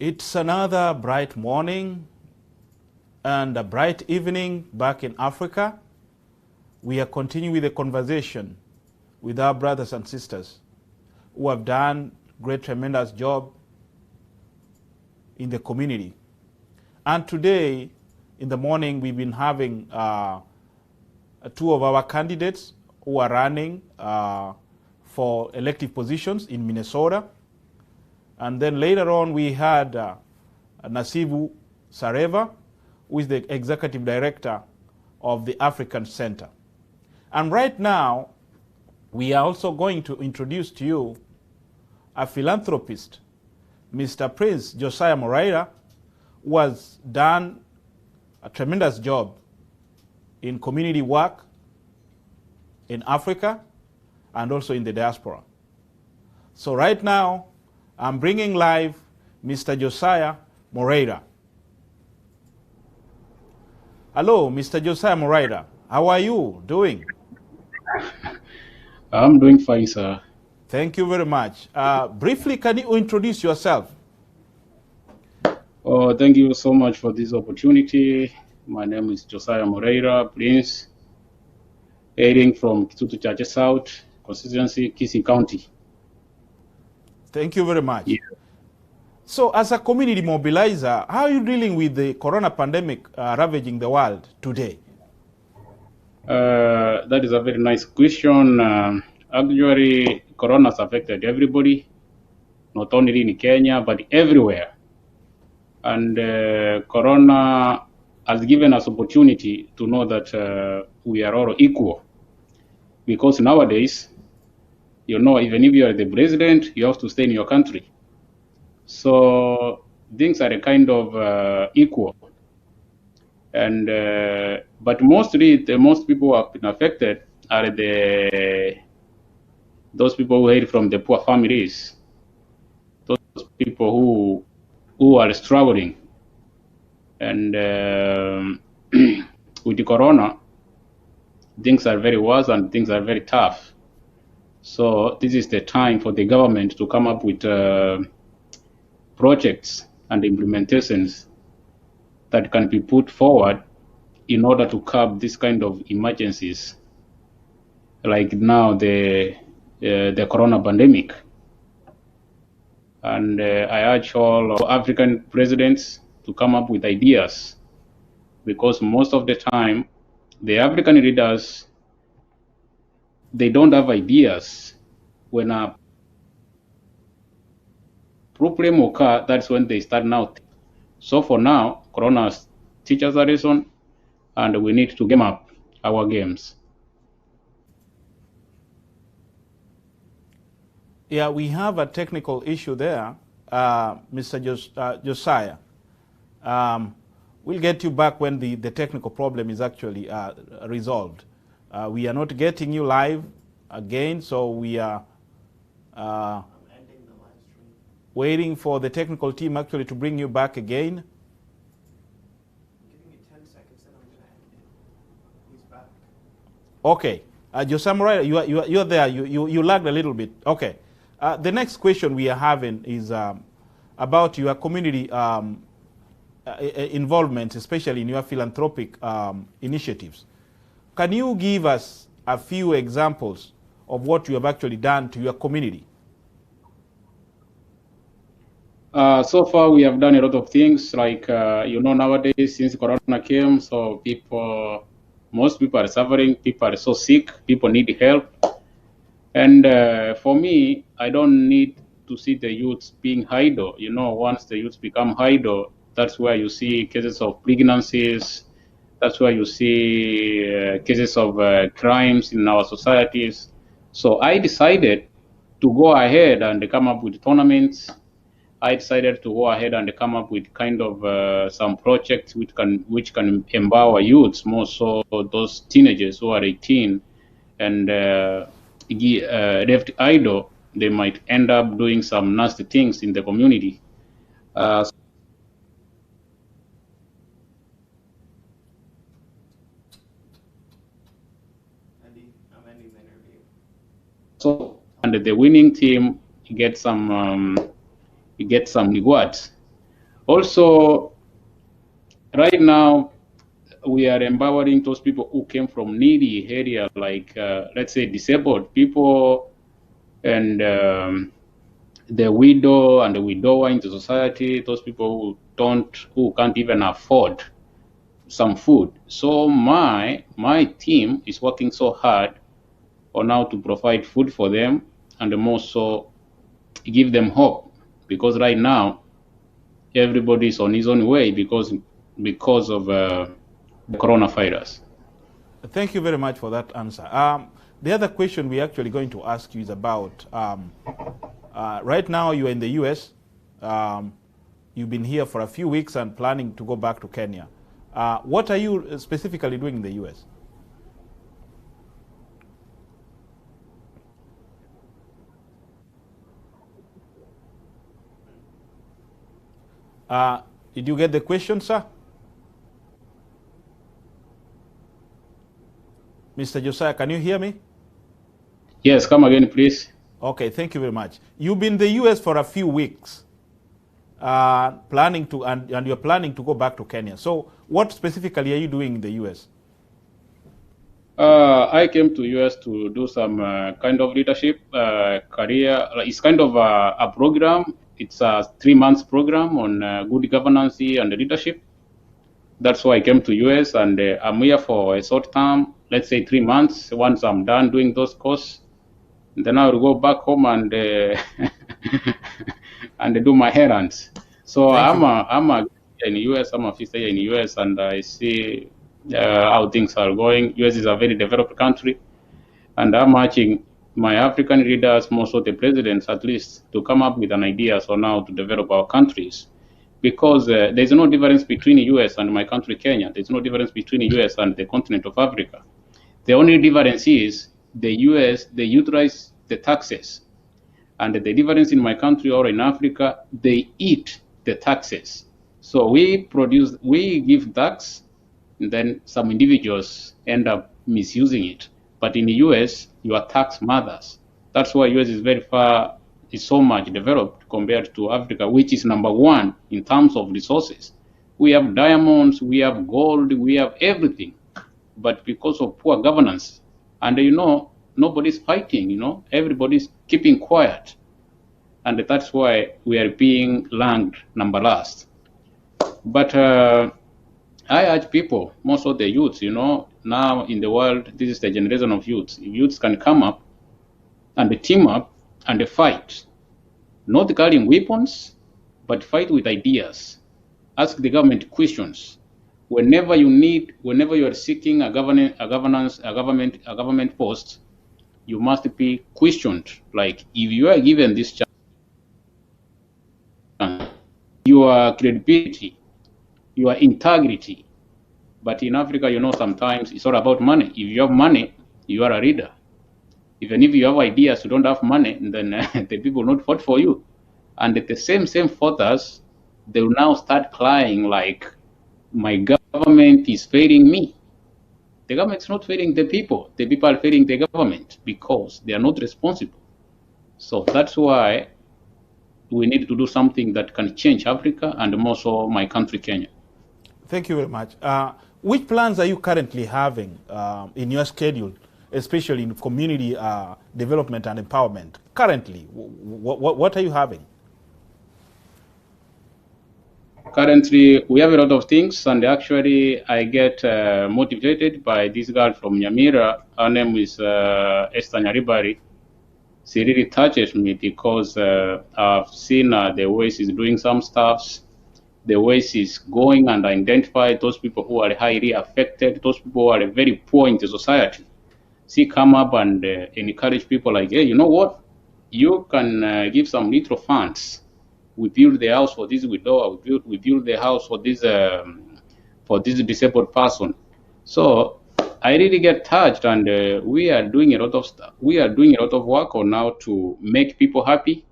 It's another bright morning and a bright evening back in Africa. We are continuing with the conversation with our brothers and sisters who have done great, tremendous job in the community. And today, in the morning, we've been having two of our candidates who are running for elective positions in Minnesota. And then later on, we had Nasibu Sareva, who is the executive director of the African Center. And right now, we are also going to introduce to you a philanthropist, Mr. Prince Josiah Moreira, who has done a tremendous job in community work in Africa and also in the diaspora. So right now, I'm bringing live Mr. Josiah Moreira. Hello, Mr. Josiah Moreira. How are you doing? I'm doing fine, sir. Thank you very much. Briefly, can you introduce yourself? Oh, thank you so much for this opportunity. My name is Josiah Moreira, Prince, hailing from Kitutu Chache South, constituency, Kisii County. Thank you very much. Yeah. So as a community mobilizer, how are you dealing with the corona pandemic ravaging the world today? That is a very nice question. Actually, corona has affected everybody, not only in Kenya, but everywhere. And corona has given us opportunity to know that we are all equal. Because nowadays, you know, even if you are the president, you have to stay in your country. So things are a kind of equal. And but mostly, the most people who have been affected are those people who hail from the poor families, those people who are struggling. And with the corona, things are very worse and things are very tough. So this is the time for the government to come up with projects and implementations that can be put forward in order to curb this kind of emergencies, like now the corona pandemic. And I urge all African presidents to come up with ideas, because most of the time, the African leaders, they don't have ideas. When a problem occurs, that's when they start now. So for now, Corona teaches a lesson, and we need to game up our games. Yeah, we have a technical issue there, Mr. Josiah. We'll get you back when the technical problem is actually resolved. We are not getting you live again, so we are waiting for the technical team actually to bring you back again. I'm giving you 10 seconds, then I'm going to end it. He's back. Okay. Josiah Moreira, you're there. You lagged a little bit. Okay. The next question we are having is about your community involvement, especially in your philanthropic initiatives. Can you give us a few examples of what you have actually done to your community? So far, we have done a lot of things, like, you know, nowadays, since Corona came, so most people are suffering, people are so sick, people need help. And for me, I don't need to see the youths being idle. You know, once the youths become idle, that's where you see cases of pregnancies, that's where you see cases of crimes in our societies. So I decided to go ahead and come up with tournaments. I decided to go ahead and come up with kind of some projects which can empower youths, more so those teenagers who are 18 and left idle. They might end up doing some nasty things in the community. I'm ending the interview. So, and the winning team gets some rewards. Also, right now, we are empowering those people who came from needy area, like let's say disabled people and the widow and the widower in the society, those people who can't even afford some food. So my team is working so hard on how to provide food for them and also give them hope, because right now everybody is on his own way because of the coronavirus. Thank you very much for that answer. The other question we're actually going to ask you is about right now you're in the US. You've been here for a few weeks and planning to go back to Kenya. What are you specifically doing in the US? Did you get the question, sir? Mr. Josiah, can you hear me? Yes, come again, please. Okay, thank you very much. You've been in the US for a few weeks, planning to, and you're planning to go back to Kenya. So what specifically are you doing in the US? I came to US to do some kind of leadership career. It's kind of a program. It's a 3 months program on good governance and leadership. That's why I came to US, and I'm here for a short term, let's say 3 months. Once I'm done doing those courses, then I will go back home and and do my errands. So I'm a in the US. I'm a officer in the US, and I see how things are going. US is a very developed country, and I'm urging my African leaders, most of the presidents at least, to come up with an idea on how to develop our countries. Because there's no difference between the US and my country, Kenya. There's no difference between the US and the continent of Africa. The only difference is the US, they utilize the taxes. And the difference in my country or in Africa, they eat the taxes. So we give tax, and then some individuals end up misusing it. But in the US, you are tax mothers. That's why US is so much developed compared to Africa, which is number one in terms of resources. We have diamonds, we have gold, we have everything. But because of poor governance, and nobody's fighting, everybody's keeping quiet. And that's why we are being ranked number last. But I urge people, most of the youths, now in the world, this is the generation of youths. If youths can come up and team up and fight, not carrying weapons, but fight with ideas. Ask the government questions. Whenever you are seeking a government post, you must be questioned. Like, if you are given this chance, your credibility, your integrity. But in Africa, sometimes it's all about money. If you have money, you are a leader. Even if you have ideas, you don't have money, then the people will not vote for you. And the same voters, they will now start crying like, my government is failing me. The government is not failing the people. The people are failing the government because they are not responsible. So that's why we need to do something that can change Africa and also my country, Kenya. Thank you very much. Which plans are you currently having in your schedule, especially in community development and empowerment? Currently, what are you having? Currently, we have a lot of things, and actually, I get motivated by this girl from Nyamira. Her name is Esther Nyaribari. She really touches me because I've seen the way she's doing some stuff, the way she's going and identify those people who are highly affected, those people who are very poor in the society. She come up and encourage people like, hey, you know what? You can give some little funds. We build the house for this widow. We build the house for this disabled person. So I really get touched, and we are doing a lot of stuff. We are doing a lot of work on how to make people happy.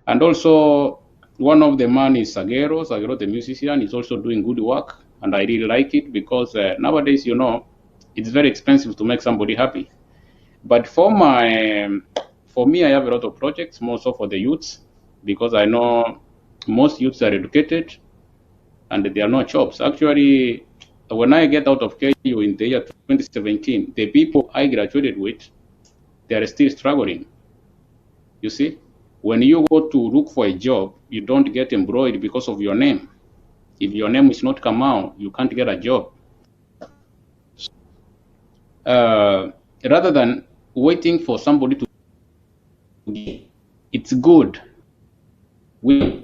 And also, one of the man is Sagero, the musician, is also doing good work, and I really like it because nowadays, it's very expensive to make somebody happy. But for me, I have a lot of projects, more so for the youths, because I know most youths are educated and there are no jobs. Actually, when I get out of KU in the year 2017, the people I graduated with, they are still struggling. You see, when you go to look for a job, you don't get employed because of your name. If your name is not Kamau, you can't get a job. Rather than waiting for somebody to give, it's good we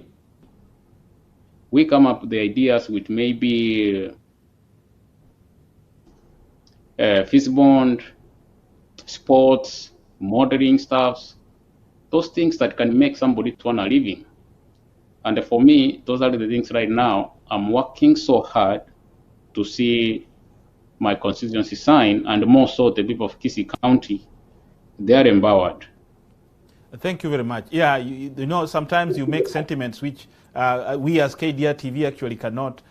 come up with the ideas with maybe fish bond, sports, modeling stuffs, those things that can make somebody to earn a living. And for me, those are the things right now. I'm working so hard to see my constituency sign, and more so the people of Kisii County, they are empowered. Thank you very much. Yeah, you know, sometimes you make sentiments which we as KDR TV actually cannot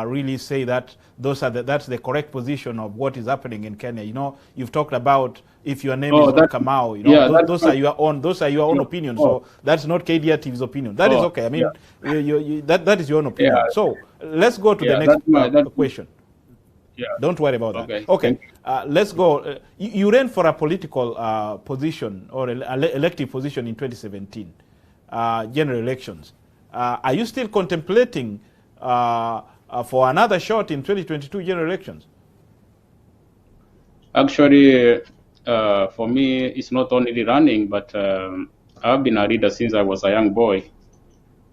really say that that's the correct position of what is happening in Kenya. You know, you've talked about if your name is not Kamau, you know, yeah, those are your own opinions. So that's not KDR TV's opinion. That is okay. I mean, that is your own opinion. Yeah. So let's go to the next question. Yeah. Don't worry about that. Okay. Let's go. You ran for a political position or an elective position in 2017, general elections. Are you still contemplating for another shot in 2022 general elections? Actually, for me, it's not only running, but I've been a leader since I was a young boy.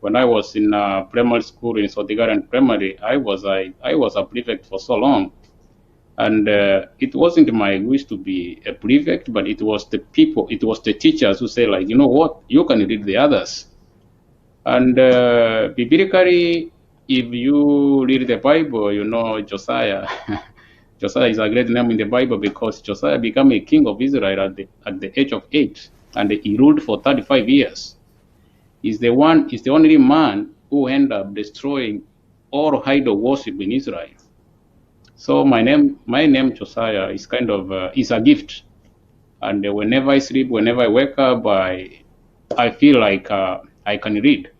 When I was in primary school in Sotigaran Primary, I was a prefect for so long. And it wasn't my wish to be a prefect, but it was the people, it was the teachers who say, like, you know what, you can lead the others. And biblically, if you read the Bible, you know Josiah. Josiah is a great name in the Bible because Josiah became a king of Israel at the age of 8, and he ruled for 35 years. He's the only man who ended up destroying all idol worship in Israel. So my name Josiah is kind of is a gift, and whenever I sleep, whenever I wake up, I feel like I can read.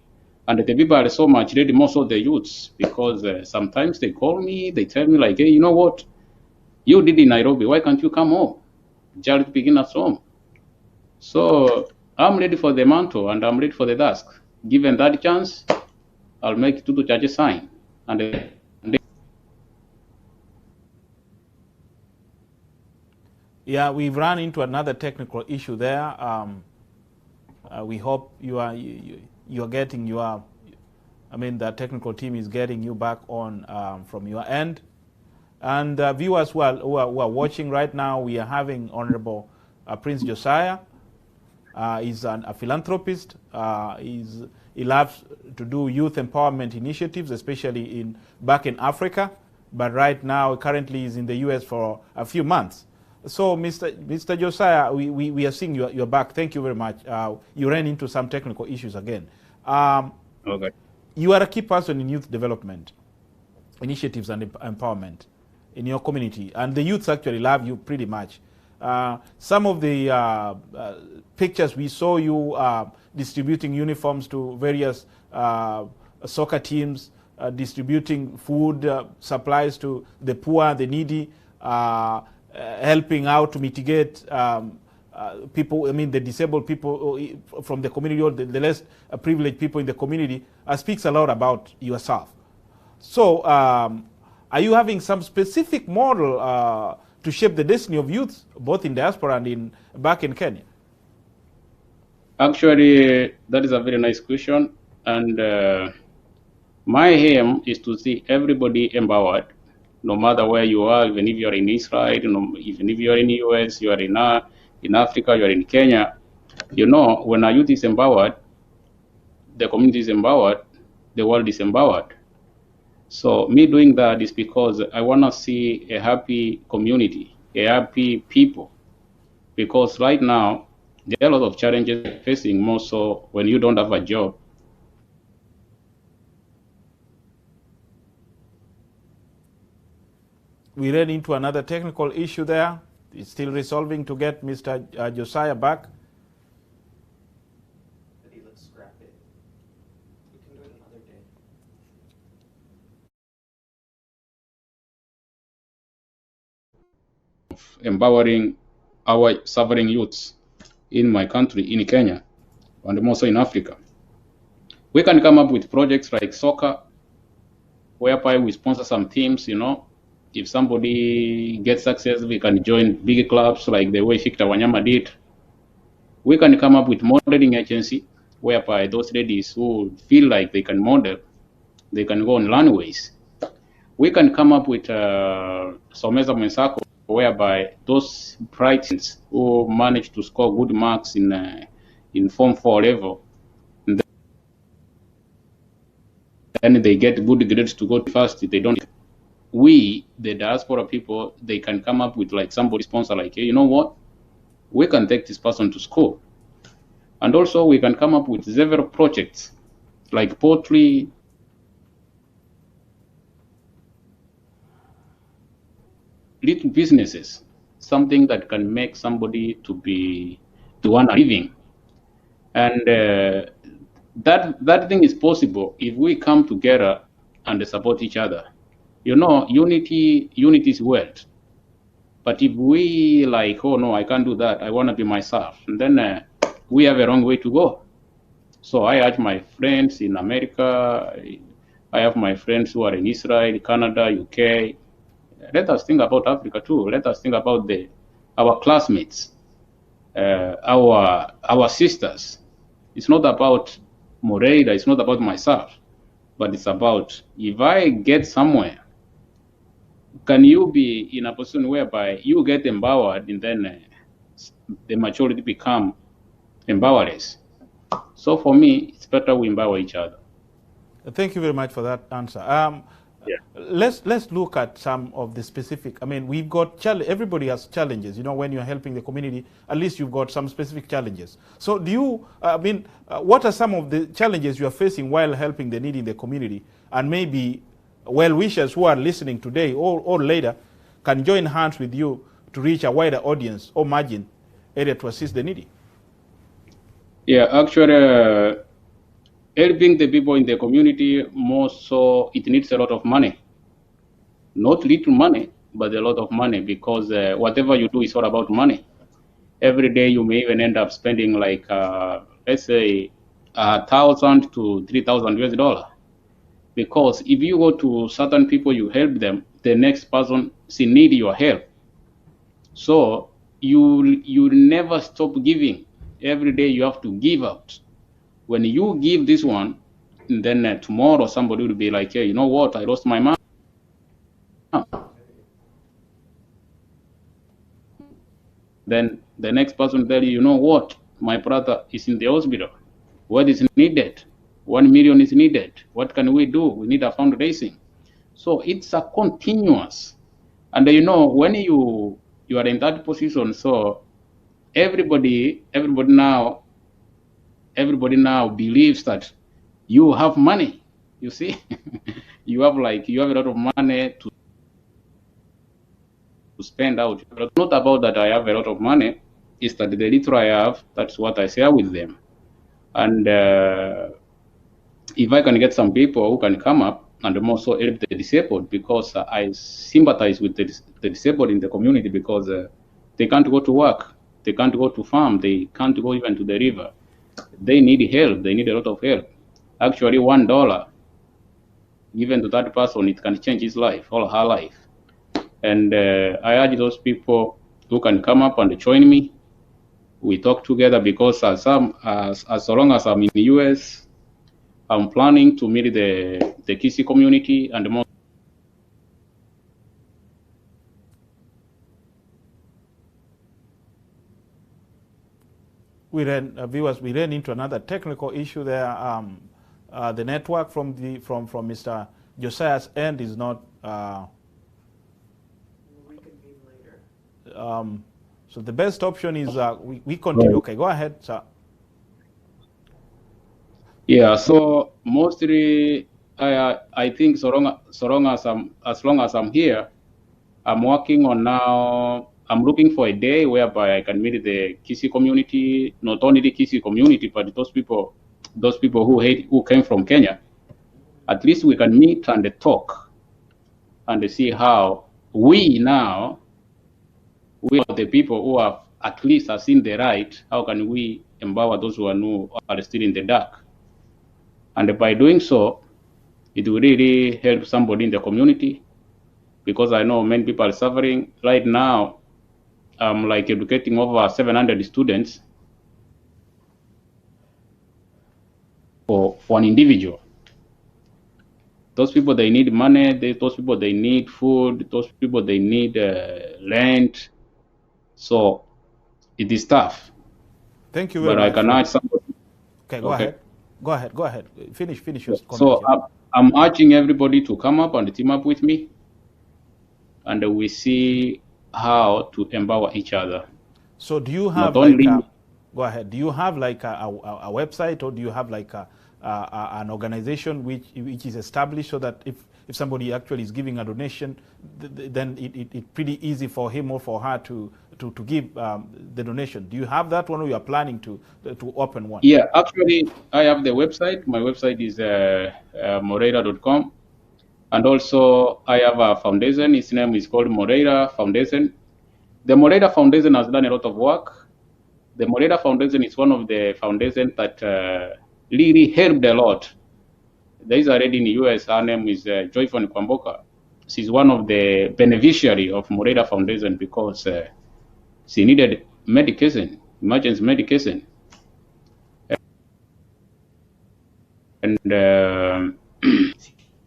And the people are so much ready, most of the youths, because sometimes they call me, they tell me like, hey, you know what, you did in Nairobi, why can't you come home? Just begin at home. So I'm ready for the mantle and I'm ready for the task. Given that chance, I'll make Tutu Chache sign. And yeah, we've run into another technical issue there. We hope you are getting the technical team is getting you back on from your end. And viewers who are watching right now, we are having Honorable Prince Josiah. He's a philanthropist. He loves to do youth empowerment initiatives, especially back in Africa. But right now, currently, he's in the U.S. for a few months. So, Mr. Josiah, we are seeing you're back. Thank you very much. You ran into some technical issues again. okay. You are a key person in youth development initiatives and empowerment in your community, and the youths actually love you pretty much. Some of the pictures we saw you distributing uniforms to various soccer teams, distributing food supplies to the poor, the needy, helping out to mitigate people, the disabled people from the community, or the less privileged people in the community, speaks a lot about yourself. So, are you having some specific model to shape the destiny of youth, both in diaspora and back in Kenya? Actually, that is a very nice question. And my aim is to see everybody empowered, no matter where you are, even if you are in Israel, even if you are in the US, you are in Africa, you are in Kenya. You know, when a youth is empowered, the community is empowered, the world is empowered. So me doing that is because I want to see a happy community, a happy people. Because right now, there are a lot of challenges facing, more so when you don't have a job. We ran into another technical issue there. It's still resolving to get Mr. Josiah back. Maybe let's scrap it. We can do it another empowering our suffering youths in my country, in Kenya, and also in Africa. We can come up with projects like soccer, whereby we sponsor some teams, If somebody gets success, we can join big clubs like the way Victor Wanyama did. We can come up with modeling agency, whereby those ladies who feel like they can model, they can go on runways. We can come up with Someza Mwensako, whereby those bright students who manage to score good marks in Form 4 level, and they get good grades to go to university, they don't. We, the diaspora people, they can come up with like somebody sponsor, like, hey, you know what? We can take this person to school. And also we can come up with several projects like poultry, little businesses, something that can make somebody to earn a living. And that thing is possible if we come together and support each other. Unity is wealth. But if we like, oh no, I can't do that, I want to be myself, and then we have a wrong way to go. So I urge my friends in America, I have my friends who are in Israel, Canada, UK. Let us think about Africa too. Let us think about our classmates, our sisters. It's not about Moreira, it's not about myself, but it's about if I get somewhere, can you be in a position whereby you get empowered and then the majority become empowerers? So for me, it's better we empower each other. Thank you very much for that answer. Let's look at some of the specific. I mean, we've got everybody has challenges. When you're helping the community, at least you've got some specific challenges. So do you? What are some of the challenges you are facing while helping the needy in the community? And maybe well-wishers who are listening today or later can join hands with you to reach a wider audience or margin area to assist the needy. Yeah, actually. Helping the people in the community, more so, it needs a lot of money. Not little money, but a lot of money, because whatever you do is all about money. Every day you may even end up spending like, let's say, $1,000 to $3,000 US. Because if you go to certain people, you help them, the next person need your help. So you never stop giving. Every day you have to give out. When you give this one, then tomorrow somebody will be like, hey, you know what? I lost my mom. Then the next person will tell you, you know what? My brother is in the hospital. What is needed? 1 million is needed. What can we do? We need a fundraising. So it's a continuous. And when you are in that position, so everybody now believes that you have money. You see, you have a lot of money to spend out. Not about that I have a lot of money. It's that the little I have, that's what I share with them. And if I can get some people who can come up and also help the disabled, because I sympathize with the disabled in the community, because they can't go to work, they can't go to farm, they can't go even to the river. They need help. They need a lot of help. Actually, $1 given to that person, it can change his life or her life. And I urge those people who can come up and join me. We talk together, because as long as I'm in the US, I'm planning to meet the Kisi community and more. We ran into another technical issue there. The network from Mr. Josiah's end is not. We'll reconvene later. So the best option is we continue. Okay, go ahead, sir. Yeah. So mostly, I think so long as I'm here, I'm working on now. I'm looking for a day whereby I can meet the Kisi community, not only the Kisi community, but those people who came from Kenya. At least we can meet and talk and see how we now we are the people who have at least have seen the right. How can we empower those who are still in the dark? And by doing so, it will really help somebody in the community, because I know many people are suffering. Right now, I'm like educating over 700 students for an individual. Those people, they need money. Those people, they need food. Those people, they need rent. So it is tough. Thank you very But I much. can urge somebody. Okay, go ahead. Go ahead. Finish your comment. So I'm urging everybody to come up and team up with me, and we see how to empower each other. So do you have Not only go ahead. Do you have like a website, or do you have like an organization which is established, so that if somebody actually is giving a donation, then it's pretty easy for him or for her to give the donation? Do you have that one, or you are planning to open one? Yeah, actually, I have the website. My website is moreira.com. And also, I have a foundation. Its name is called Moreira Foundation. The Moreira Foundation has done a lot of work. The Moreira Foundation is one of the foundations that really helped a lot. There is a lady in the US. Her name is Joyful Kwamboka. She's one of the beneficiary of Moreira Foundation, because she needed medication, emergency medication. And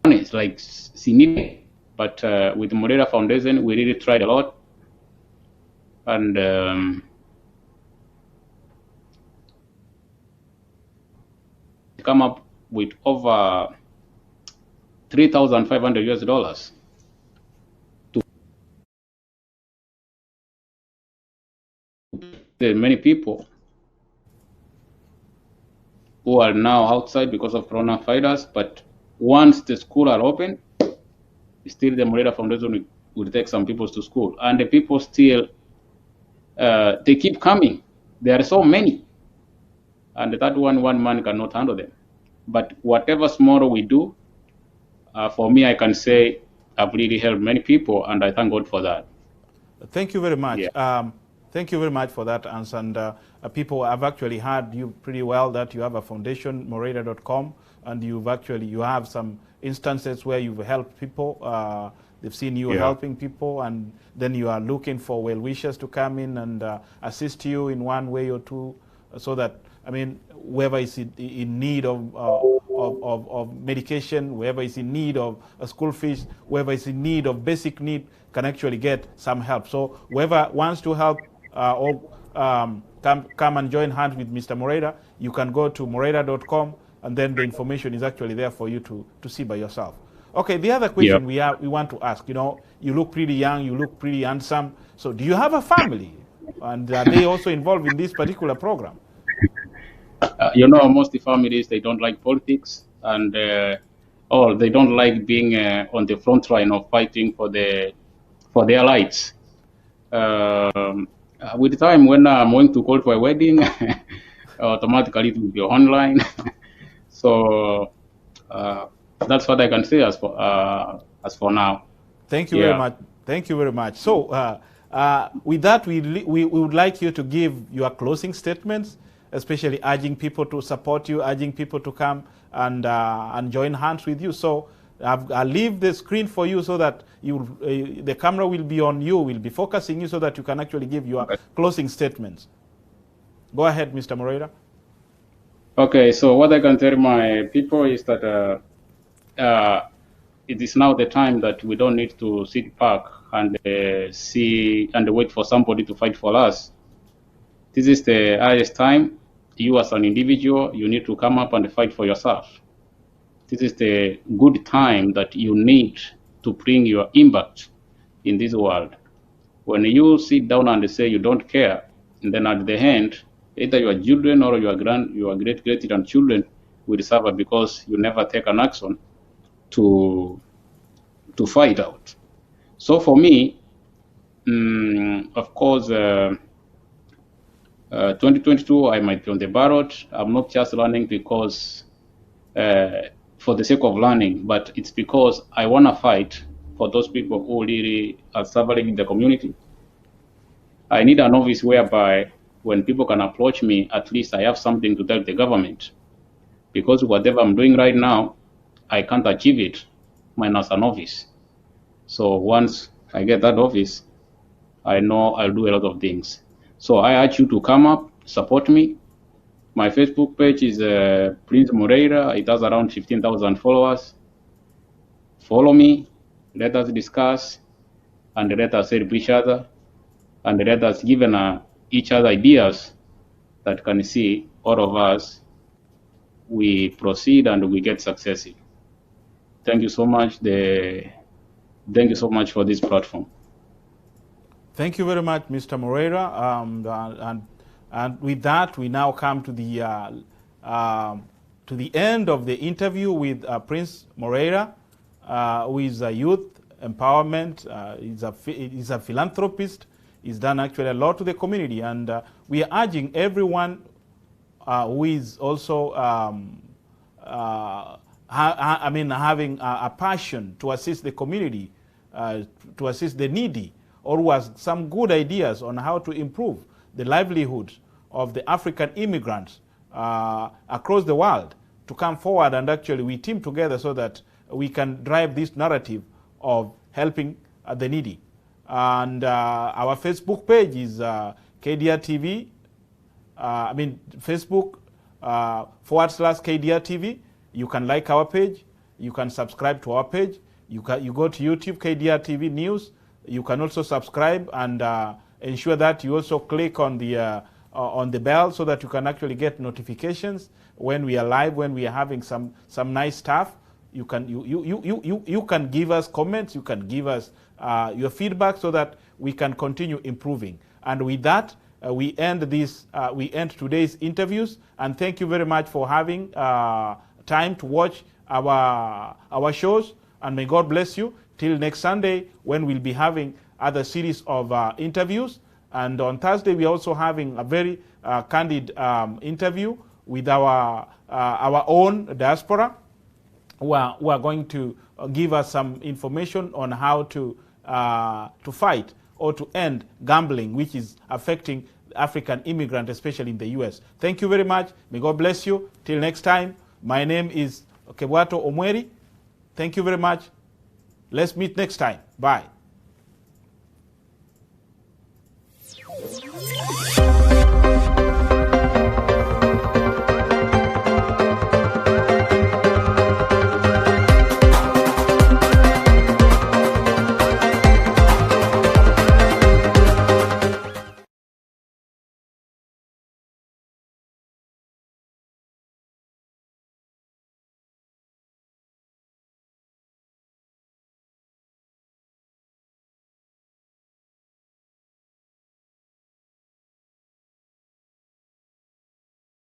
it's like she needed, but with Moreira Foundation, we really tried a lot, and come up with over $3,500 to many people who are now outside because of coronavirus. But once the school are open, still the Moreira Foundation will take some people to school, and the people still they keep coming. There are so many, and that one man cannot handle them. But whatever small we do, for me, I can say I've really helped many people, and I thank God for that. Thank you very much. Yeah. Thank you very much for that answer. And people have actually heard you pretty well, that you have a foundation, moreira.com, and you have some instances where you've helped people. They've seen you helping people, and then you are looking for well-wishers to come in and assist you in one way or two, so that, I mean, whoever is in need of medication, whoever is in need of a school fees, whoever is in need of basic need, can actually get some help. So whoever wants to help come and join hands with Mr. Moreira, you can go to moreira.com, and then the information is actually there for you to see by yourself. Okay, the other question we want to ask, you look pretty young, you look pretty handsome. So do you have a family? And are they also involved in this particular program? Most families, they don't like politics, and or they don't like being on the front line of fighting for their rights. With the time when I'm going to call for a wedding, automatically it will be online. So that's what I can say as for now. Thank you very much. Thank you very much. So with that, we would like you to give your closing statements, especially urging people to support you, urging people to come and join hands with you. So I'll leave the screen for you, so that the camera will be on you, will be focusing you, so that you can actually give your closing statements. Go ahead, Mr. Moreira. Okay, so what I can tell my people is that it is now the time that we don't need to sit back and see and wait for somebody to fight for us. This is the highest time. You as an individual, you need to come up and fight for yourself. This is the good time that you need to bring your impact in this world. When you sit down and say you don't care, and then at the end, either your children or your great-grandchildren will suffer, because you never take an action to fight out. So for me, of course, 2022, I might be on the ballot. I'm not just running because for the sake of learning, but it's because I want to fight for those people who really are suffering in the community. I need an office whereby when people can approach me, at least I have something to tell the government. Because whatever I'm doing right now, I can't achieve it minus an office. So once I get that office, I know I'll do a lot of things. So I urge you to come up, support me. My Facebook page is Prince Moreira. It has around 15,000 followers. Follow me, let us discuss, and let us help each other, and let us give each other ideas that can see all of us, we proceed and we get successive. Thank you so much. Thank you so much for this platform. Thank you very much, Mr. Moreira. And with that, we now come to the end of the interview with Prince Moreira, who is a youth empowerment. He's a philanthropist. He's done actually a lot to the community, and we are urging everyone who is also having a passion to assist the community, to assist the needy, or who has some good ideas on how to improve the livelihood of the African immigrants across the world, to come forward and actually we team together so that we can drive this narrative of helping the needy. And our Facebook page is KDR TV. Facebook /KDR TV. You can like our page. You can subscribe to our page. You go to YouTube, KDR TV News. You can also subscribe and ensure that you also click on the bell so that you can actually get notifications when we are live, when we are having some nice stuff. You can give us comments. You can give us your feedback so that we can continue improving. And with that, we end today's interviews. And thank you very much for having time to watch our shows. And may God bless you till next Sunday, when we'll be having other series of interviews. And on Thursday, we're also having a very candid interview with our own diaspora, who are going to give us some information on how to fight or to end gambling, which is affecting African immigrants, especially in the U.S. Thank you very much. May God bless you. Till next time, my name is Kebwato Omweri. Thank you very much. Let's meet next time. Bye.